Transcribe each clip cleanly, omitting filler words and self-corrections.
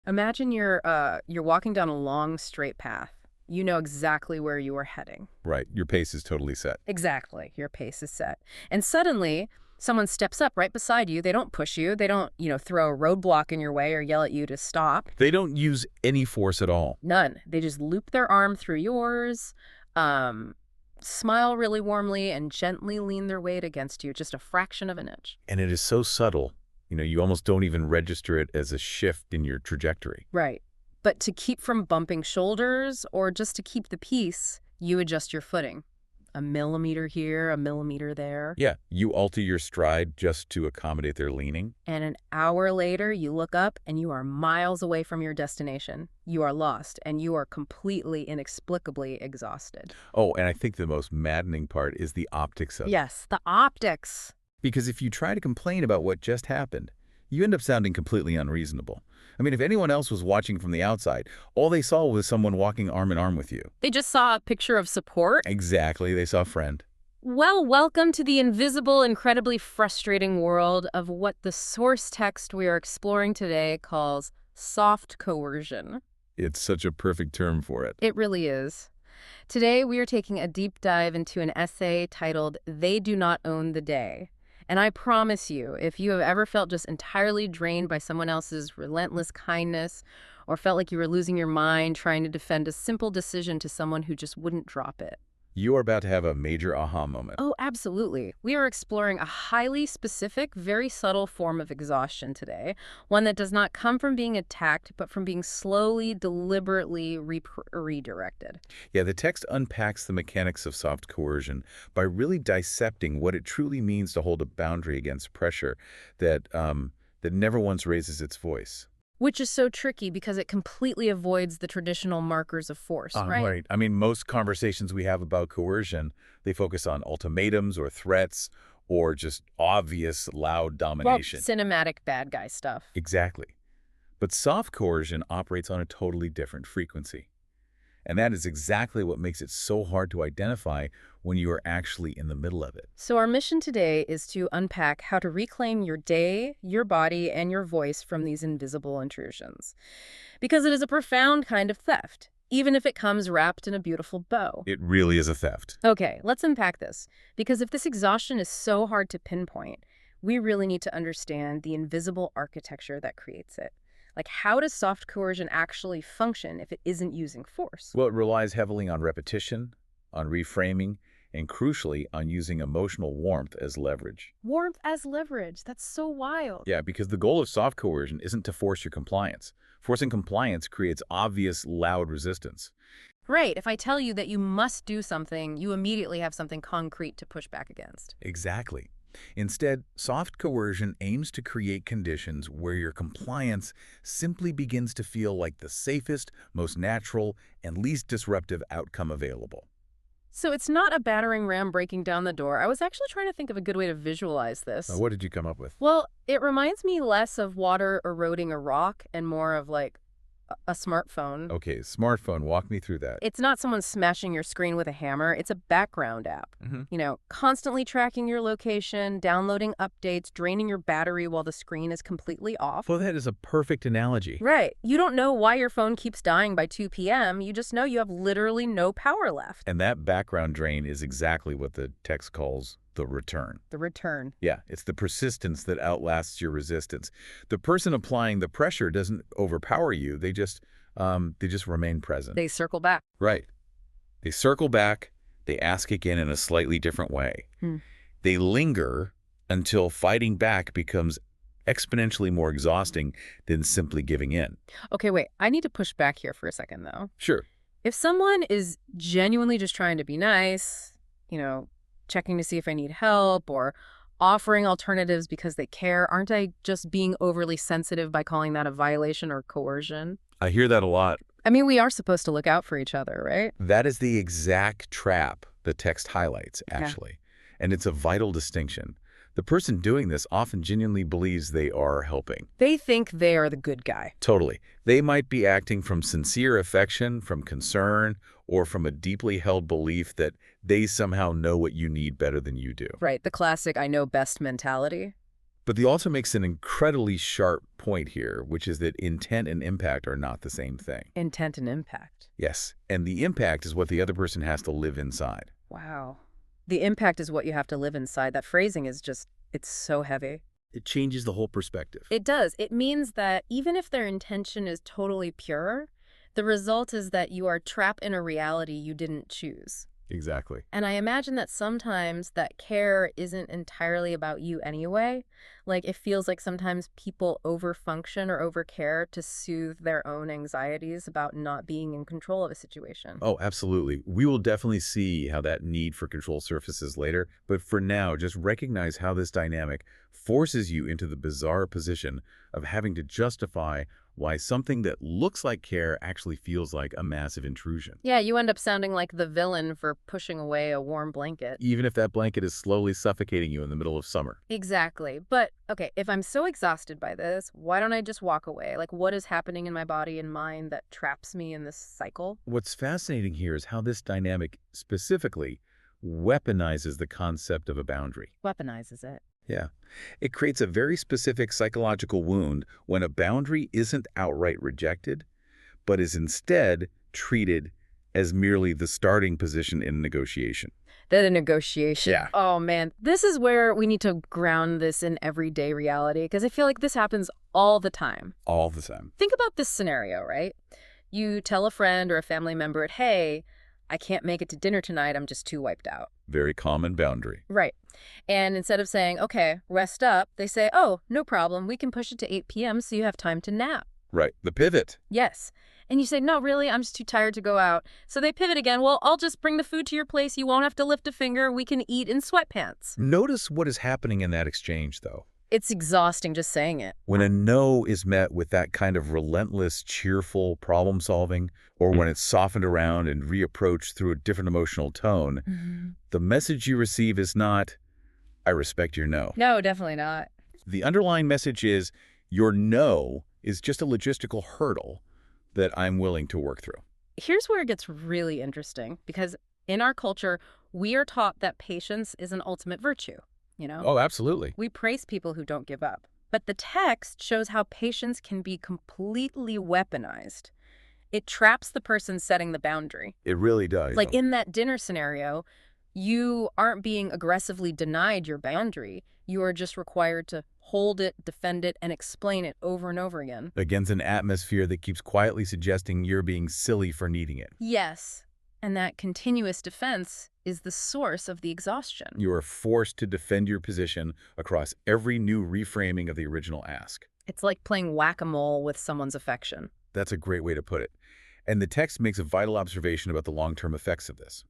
Imagine you're walking down a long straight path. You know exactly where you are heading. Right, your pace is totally set. Exactly. Your pace is set. And suddenly, someone steps up right beside you. They don't push you. They don't, throw a roadblock in your way or yell at you to stop. They don't use any force at all. None. They just loop their arm through yours, smile really warmly, and gently lean their weight against you, just a fraction of an inch. And it is so subtle, you almost don't even register it as a shift in your trajectory. Right. But to keep from bumping shoulders or just to keep the peace, you adjust your footing. A millimeter here, a millimeter there. Yeah, you alter your stride just to accommodate their leaning. And an hour later, you look up and you are miles away from your destination. You are lost and you are completely, inexplicably exhausted. Oh, and I think the most maddening part is the optics of it. Yes, the optics. Because if you try to complain about what just happened, you end up sounding completely unreasonable. I mean, if anyone else was watching from the outside, all they saw was someone walking arm in arm with you. They just saw a picture of support. Exactly, they saw a friend. Well, welcome to the invisible, incredibly frustrating world of what the source text we are exploring today calls soft coercion. It's such a perfect term for it. It really is. Today, we are taking a deep dive into an essay titled, "They Do Not Own the Day." And I promise you, if you have ever felt just entirely drained by someone else's relentless kindness or felt like you were losing your mind trying to defend a simple decision to someone who just wouldn't drop it. You are about to have a major aha moment. Oh, absolutely. We are exploring a highly specific, very subtle form of exhaustion today, one that does not come from being attacked, but from being slowly, deliberately redirected. Yeah, the text unpacks the mechanics of soft coercion by really dissecting what it truly means to hold a boundary against pressure that never once raises its voice. Which is so tricky because it completely avoids the traditional markers of force, right? Right. I mean, most conversations we have about coercion, they focus on ultimatums or threats or just obvious loud Well, domination. cinematic bad guy stuff. Exactly. But soft coercion operates on a totally different frequency. And that is exactly what makes it so hard to identify when you are actually in the middle of it. So our mission today is to unpack how to reclaim your day, your body, and your voice from these invisible intrusions. Because it is a profound kind of theft, even if it comes wrapped in a beautiful bow. It really is a theft. Okay, let's unpack this. Because if this exhaustion is so hard to pinpoint, we really need to understand the invisible architecture that creates it. Like, how does soft coercion actually function if it isn't using force? Well, it relies heavily on repetition, on reframing, and crucially, on using emotional warmth as leverage. Warmth as leverage. That's so wild. Yeah, because the goal of soft coercion isn't to force your compliance. Forcing compliance creates obvious, loud resistance. Right. If I tell you that you must do something, you immediately have something concrete to push back against. Exactly. Instead, soft coercion aims to create conditions where your compliance simply begins to feel like the safest, most natural, and least disruptive outcome available. So it's not a battering ram breaking down the door. I was actually trying to think of a good way to visualize this. What did you come up with? Well, it reminds me less of water eroding a rock and more of like a smartphone. Okay, smartphone, walk me through that. It's not someone smashing your screen with a hammer. It's a background app. Constantly tracking your location, downloading updates, draining your battery while the screen is completely off. Well, that is a perfect analogy. Right. You don't know why your phone keeps dying by 2 p.m. You just know you have literally no power left. And that background drain is exactly what the text calls the return. The return. Yeah, it's the persistence that outlasts your resistance. The person applying the pressure doesn't overpower you. They just remain present. They circle back. Right. They circle back. They ask again in a slightly different way. They linger until fighting back becomes exponentially more exhausting than simply giving in. Okay, wait. I need to push back here for a second, though. Sure. If someone is genuinely just trying to be nice, checking to see if I need help or offering alternatives because they care, aren't I just being overly sensitive by calling that a violation or coercion? I hear that a lot. I mean, we are supposed to look out for each other, right? That is the exact trap the text highlights, actually. And it's a vital distinction. The person doing this often genuinely believes they are helping. They think they are the good guy. Totally. They might be acting from sincere affection, from concern, or from a deeply held belief that they somehow know what you need better than you do. Right, the classic I know best mentality. But the author makes an incredibly sharp point here, which is that intent and impact are not the same thing. Intent and impact. Yes, and the impact is what the other person has to live inside. Wow. The impact is what you have to live inside. That phrasing is just, it's so heavy. It changes the whole perspective. It does. It means that even if their intention is totally pure, the result is that you are trapped in a reality you didn't choose. Exactly. And I imagine that sometimes that care isn't entirely about you anyway. Like, it feels like sometimes people overfunction or overcare to soothe their own anxieties about not being in control of a situation. Oh, absolutely. We will definitely see how that need for control surfaces later, but for now, just recognize how this dynamic forces you into the bizarre position of having to justify why something that looks like care actually feels like a massive intrusion. Yeah, you end up sounding like the villain for pushing away a warm blanket. Even if that blanket is slowly suffocating you in the middle of summer. Exactly. But, okay, if I'm so exhausted by this, why don't I just walk away? Like, what is happening in my body and mind that traps me in this cycle? What's fascinating here is how this dynamic specifically weaponizes the concept of a boundary. Weaponizes it. Yeah. It creates a very specific psychological wound when a boundary isn't outright rejected, but is instead treated as merely the starting position in a negotiation. The negotiation. Yeah. Oh, man. This is where we need to ground this in everyday reality, because I feel like this happens all the time. All the time. Think about this scenario, right? You tell a friend or a family member, hey, I can't make it to dinner tonight. I'm just too wiped out. Very common boundary. Right. And instead of saying, okay, rest up, they say, oh, no problem. We can push it to 8 p.m. so you have time to nap. Right. The pivot. Yes. And you say, no, really, I'm just too tired to go out. So they pivot again. Well, I'll just bring the food to your place. You won't have to lift a finger. We can eat in sweatpants. Notice what is happening in that exchange, though. It's exhausting just saying it. When a no is met with that kind of relentless, cheerful problem solving, or when it's softened around and reapproached through a different emotional tone, the message you receive is not, I respect your no. No, definitely not. The underlying message is, your no is just a logistical hurdle that I'm willing to work through. Here's where it gets really interesting, because in our culture, we are taught that patience is an ultimate virtue, you know? Oh, absolutely. We praise people who don't give up. But the text shows how patience can be completely weaponized. It traps the person setting the boundary. It really does. Like in that dinner scenario, you aren't being aggressively denied your boundary. You are just required to hold it, defend it, and explain it over and over again. Against an atmosphere that keeps quietly suggesting you're being silly for needing it. Yes. And that continuous defense is the source of the exhaustion. You are forced to defend your position across every new reframing of the original ask. It's like playing whack-a-mole with someone's affection. That's a great way to put it. And the text makes a vital observation about the long-term effects of this.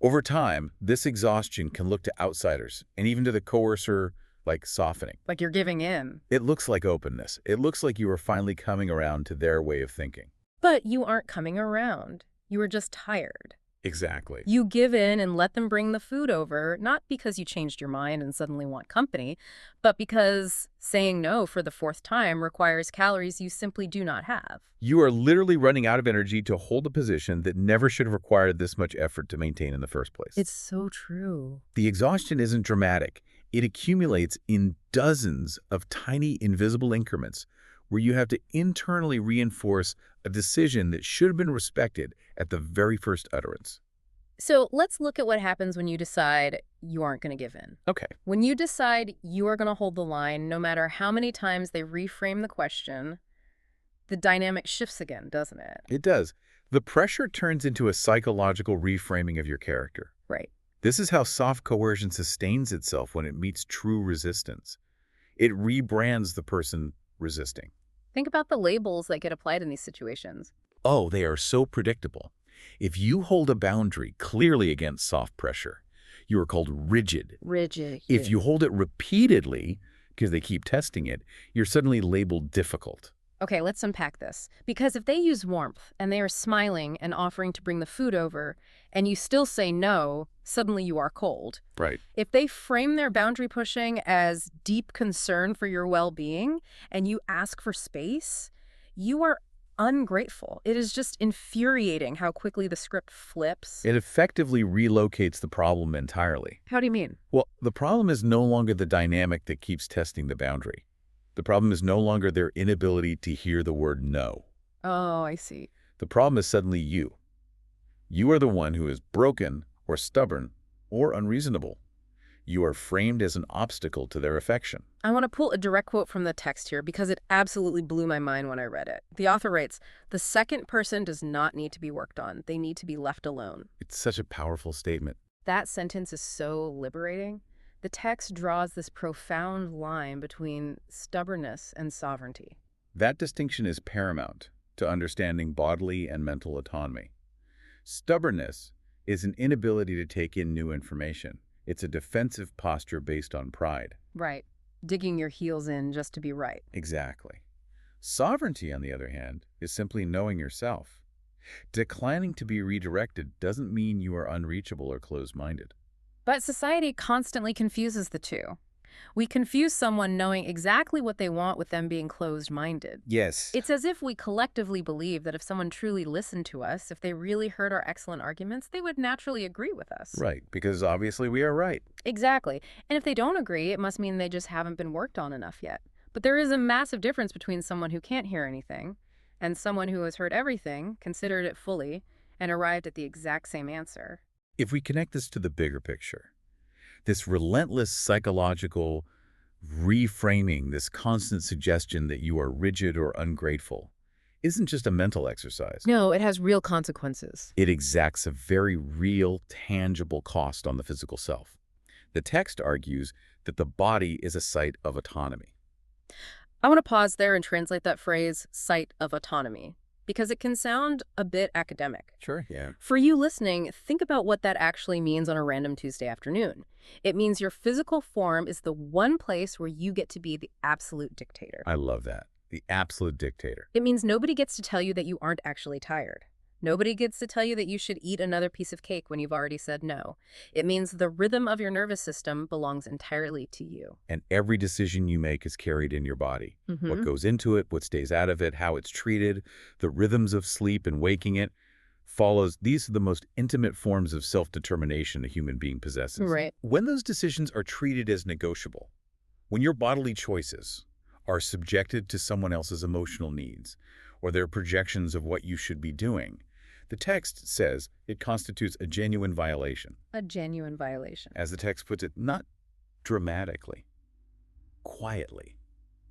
Over time, this exhaustion can look to outsiders, and even to the coercer, like softening. Like you're giving in. It looks like openness. It looks like you are finally coming around to their way of thinking. But you aren't coming around. You are just tired. Exactly. You give in and let them bring the food over, not because you changed your mind and suddenly want company, but because saying no for the fourth time requires calories you simply do not have. You are literally running out of energy to hold a position that never should have required this much effort to maintain in the first place. It's so true. The exhaustion isn't dramatic. It accumulates in dozens of tiny, invisible increments where you have to internally reinforce a decision that should have been respected at the very first utterance. So let's look at what happens when you decide you aren't going to give in. Okay. When you decide you are going to hold the line, no matter how many times they reframe the question, the dynamic shifts again, doesn't it? It does. The pressure turns into a psychological reframing of your character. Right. This is how soft coercion sustains itself when it meets true resistance. It rebrands the person resisting. Think about the labels that get applied in these situations. Oh, they are so predictable. If you hold a boundary clearly against soft pressure, you are called rigid. Rigid. If you hold it repeatedly, because they keep testing it, you're suddenly labeled difficult. Okay, let's unpack this. Because if they use warmth and they are smiling and offering to bring the food over, and you still say no, suddenly you are cold. Right. If they frame their boundary pushing as deep concern for your well-being and you ask for space, you are ungrateful. It is just infuriating how quickly the script flips. It effectively relocates the problem entirely. How do you mean? Well, the problem is no longer the dynamic that keeps testing the boundary. The problem is no longer their inability to hear the word no. Oh, I see. The problem is suddenly you. You are the one who is broken or stubborn or unreasonable. You are framed as an obstacle to their affection. I want to pull a direct quote from the text here because it absolutely blew my mind when I read it. The author writes, "The second person does not need to be worked on. They need to be left alone." It's such a powerful statement. That sentence is so liberating. The text draws this profound line between stubbornness and sovereignty. That distinction is paramount to understanding bodily and mental autonomy. Stubbornness is an inability to take in new information. It's a defensive posture based on pride. Right. Digging your heels in just to be right. Exactly. Sovereignty, on the other hand, is simply knowing yourself. Declining to be redirected doesn't mean you are unreachable or closed-minded. But society constantly confuses the two. We confuse someone knowing exactly what they want with them being closed-minded. Yes. It's as if we collectively believe that if someone truly listened to us, if they really heard our excellent arguments, they would naturally agree with us. Right, because obviously we are right. Exactly. And if they don't agree, it must mean they just haven't been worked on enough yet. But there is a massive difference between someone who can't hear anything and someone who has heard everything, considered it fully, and arrived at the exact same answer. If we connect this to the bigger picture, this relentless psychological reframing, this constant suggestion that you are rigid or ungrateful, isn't just a mental exercise. No, it has real consequences. It exacts a very real, tangible cost on the physical self. The text argues that the body is a site of autonomy. I want to pause there and translate that phrase, site of autonomy, because it can sound a bit academic. Sure, yeah. For you listening, think about what that actually means on a random Tuesday afternoon. It means your physical form is the one place where you get to be the absolute dictator. I love that. The absolute dictator. It means nobody gets to tell you that you aren't actually tired. Nobody gets to tell you that you should eat another piece of cake when you've already said no. It means the rhythm of your nervous system belongs entirely to you. And every decision you make is carried in your body. What Mhm. goes into it, what stays out of it, how it's treated, the rhythms of sleep and waking it follows. These are the most intimate forms of self-determination a human being possesses. Right. When those decisions are treated as negotiable, when your bodily choices are subjected to someone else's emotional needs or their projections of what you should be doing, the text says it constitutes a genuine violation. A genuine violation. As the text puts it, not dramatically, quietly,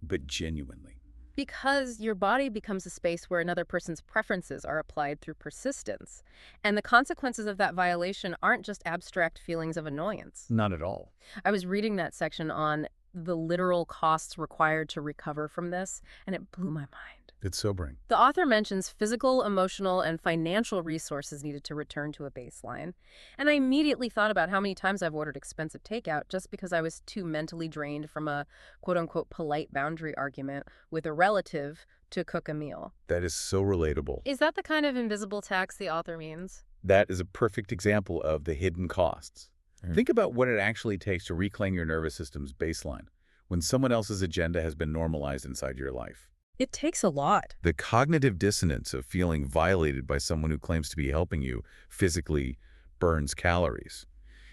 but genuinely. Because your body becomes a space where another person's preferences are applied through persistence. And the consequences of that violation aren't just abstract feelings of annoyance. Not at all. I was reading that section on the literal costs required to recover from this, and it blew my mind. It's sobering. The author mentions physical, emotional, and financial resources needed to return to a baseline. And I immediately thought about how many times I've ordered expensive takeout just because I was too mentally drained from a quote-unquote polite boundary argument with a relative to cook a meal. That is so relatable. Is that the kind of invisible tax the author means? That is a perfect example of the hidden costs. Think about what it actually takes to reclaim your nervous system's baseline when someone else's agenda has been normalized inside your life. It takes a lot. The cognitive dissonance of feeling violated by someone who claims to be helping you physically burns calories.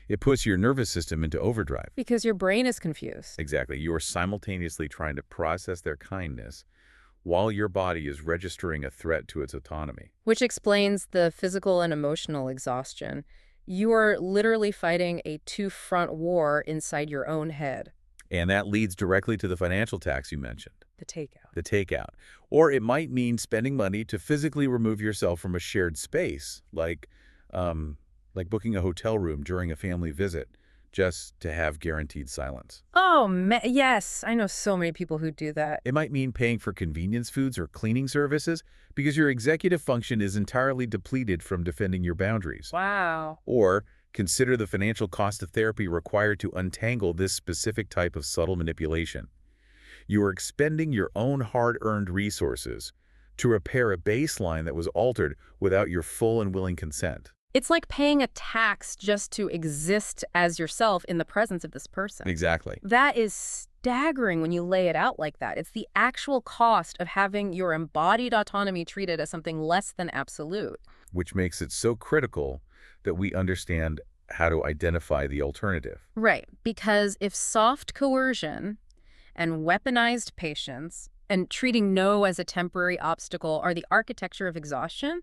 It puts your nervous system into overdrive. Because your brain is confused. Exactly. You are simultaneously trying to process their kindness while your body is registering a threat to its autonomy. Which explains the physical and emotional exhaustion. You are literally fighting a two-front war inside your own head. And that leads directly to the financial tax you mentioned. The takeout. The takeout. Or it might mean spending money to physically remove yourself from a shared space, like booking a hotel room during a family visit, just to have guaranteed silence. Oh, yes. I know so many people who do that. It might mean paying for convenience foods or cleaning services because your executive function is entirely depleted from defending your boundaries. Wow. Or consider the financial cost of therapy required to untangle this specific type of subtle manipulation. You are expending your own hard-earned resources to repair a baseline that was altered without your full and willing consent. It's like paying a tax just to exist as yourself in the presence of this person. Exactly. That is staggering when you lay it out like that. It's the actual cost of having your embodied autonomy treated as something less than absolute. Which makes it so critical that we understand how to identify the alternative. Right, because if soft coercion and weaponized patience and treating no as a temporary obstacle are the architecture of exhaustion,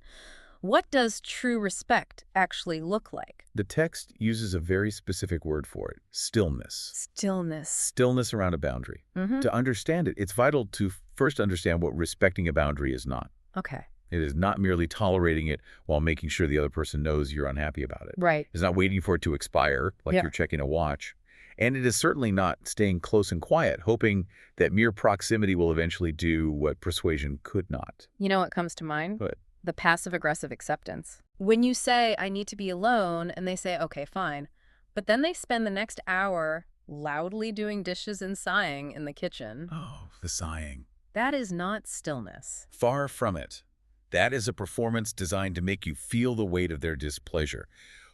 what does true respect actually look like? The text uses a very specific word for it, stillness. Stillness. Stillness around a boundary. To understand it, it's vital to first understand what respecting a boundary is not. Okay. It is not merely tolerating it while making sure the other person knows you're unhappy about it. Right. It's not waiting for it to expire, like Yeah. you're checking a watch. And it is certainly not staying close and quiet, hoping that mere proximity will eventually do what persuasion could not. You know what comes to mind? But The passive-aggressive acceptance. When you say, I need to be alone, and they say, okay, fine. But then they spend the next hour loudly doing dishes and sighing in the kitchen. oh, the sighing. That is not stillness. Far from it. That is a performance designed to make you feel the weight of their displeasure,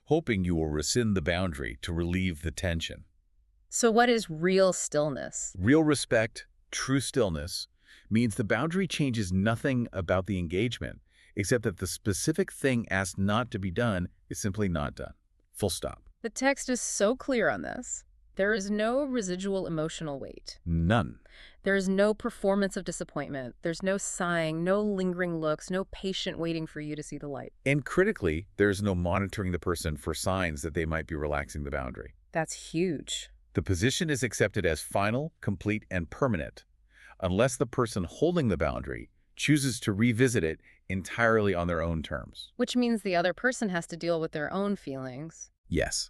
hoping you will rescind the boundary to relieve the tension. So what is real stillness? Real respect, true stillness, means the boundary changes nothing about the engagement, except that the specific thing asked not to be done is simply not done. Full stop. The text is so clear on this. There is no residual emotional weight. None. There is no performance of disappointment. There's no sighing, no lingering looks, no patient waiting for you to see the light. And critically, there's no monitoring the person for signs that they might be relaxing the boundary. That's huge. The position is accepted as final, complete, and permanent, unless the person holding the boundary chooses to revisit it entirely on their own terms. Which means the other person has to deal with their own feelings. Yes.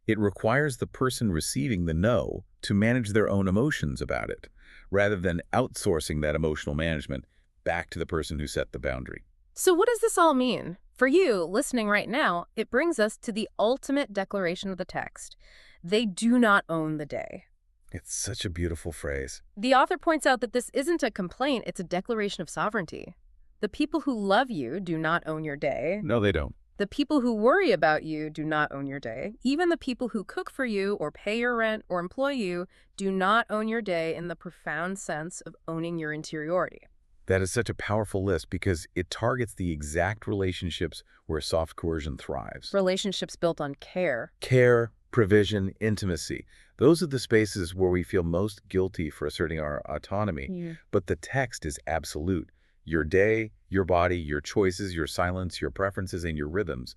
It requires the person receiving the no to manage their own emotions about it, rather than outsourcing that emotional management back to the person who set the boundary. So what does this all mean? For you, listening right now, it brings us to the ultimate declaration of the text. They do not own the day. It's such a beautiful phrase. The author points out that this isn't a complaint, it's a declaration of sovereignty. The people who love you do not own your day. No, they don't. The people who worry about you do not own your day. Even the people who cook for you or pay your rent or employ you do not own your day in the profound sense of owning your interiority. That is such a powerful list because it targets the exact relationships where soft coercion thrives. Relationships built on care. Care, provision, intimacy. Those are the spaces where we feel most guilty for asserting our autonomy. Yeah. But the text is absolute. Your day, your body, your choices, your silence, your preferences, and your rhythms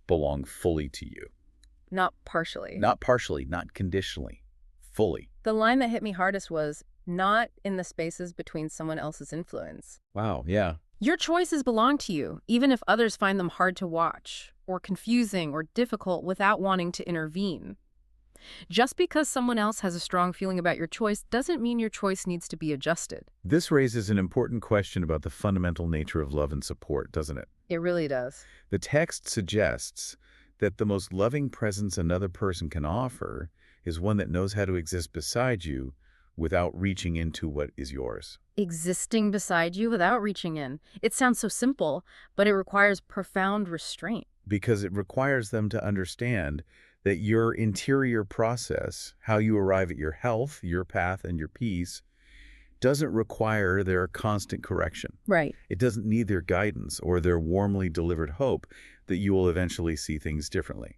belong fully to you. Not partially. Not partially, not conditionally, fully. The line that hit me hardest was, not in the spaces between someone else's influence. Wow, yeah. Your choices belong to you, even if others find them hard to watch, or confusing, or difficult without wanting to intervene. Just because someone else has a strong feeling about your choice doesn't mean your choice needs to be adjusted. This raises an important question about the fundamental nature of love and support, doesn't it? It really does. The text suggests that the most loving presence another person can offer is one that knows how to exist beside you without reaching into what is yours. Existing beside you without reaching in. It sounds so simple, but it requires profound restraint. Because it requires them to understand that your interior process, how you arrive at your health, your path, and your peace, doesn't require their constant correction. Right. It doesn't need their guidance or their warmly delivered hope that you will eventually see things differently.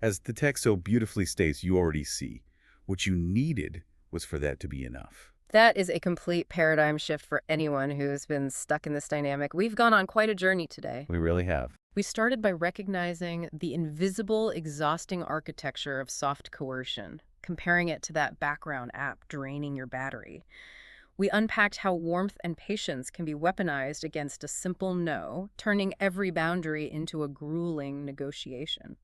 As the text so beautifully states, you already see. What you needed was for that to be enough. That is a complete paradigm shift for anyone who's been stuck in this dynamic. We've gone on quite a journey today. We really have. We started by recognizing the invisible, exhausting architecture of soft coercion, comparing it to that background app draining your battery. We unpacked how warmth and patience can be weaponized against a simple no, turning every boundary into a grueling negotiation.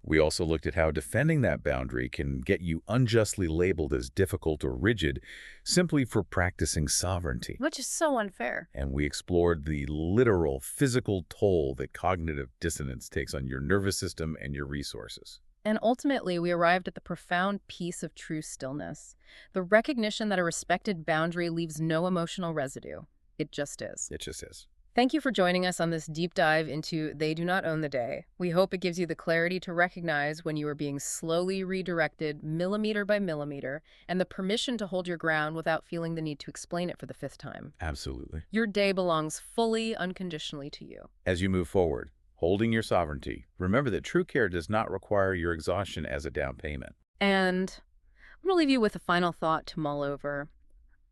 We also looked at how defending that boundary can get you unjustly labeled as difficult or rigid simply for practicing sovereignty. Which is so unfair. And we explored the literal physical toll that cognitive dissonance takes on your nervous system and your resources. And ultimately, we arrived at the profound peace of true stillness, the recognition that a respected boundary leaves no emotional residue. It just is. It just is. Thank you for joining us on this deep dive into They Do Not Own the Day. We hope it gives you the clarity to recognize when you are being slowly redirected millimeter by millimeter and the permission to hold your ground without feeling the need to explain it for the fifth time. Absolutely. Your day belongs fully, unconditionally to you. As you move forward, holding your sovereignty, remember that true care does not require your exhaustion as a down payment. And I'm going to leave you with a final thought to mull over.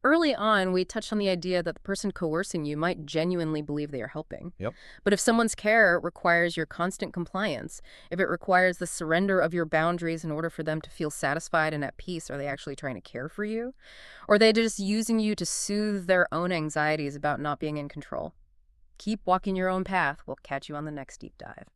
Early on, we touched on the idea that the person coercing you might genuinely believe they are helping. Yep. But if someone's care requires your constant compliance, if it requires the surrender of your boundaries in order for them to feel satisfied and at peace, are they actually trying to care for you? Or are they just using you to soothe their own anxieties about not being in control? Keep walking your own path. We'll catch you on the next deep dive.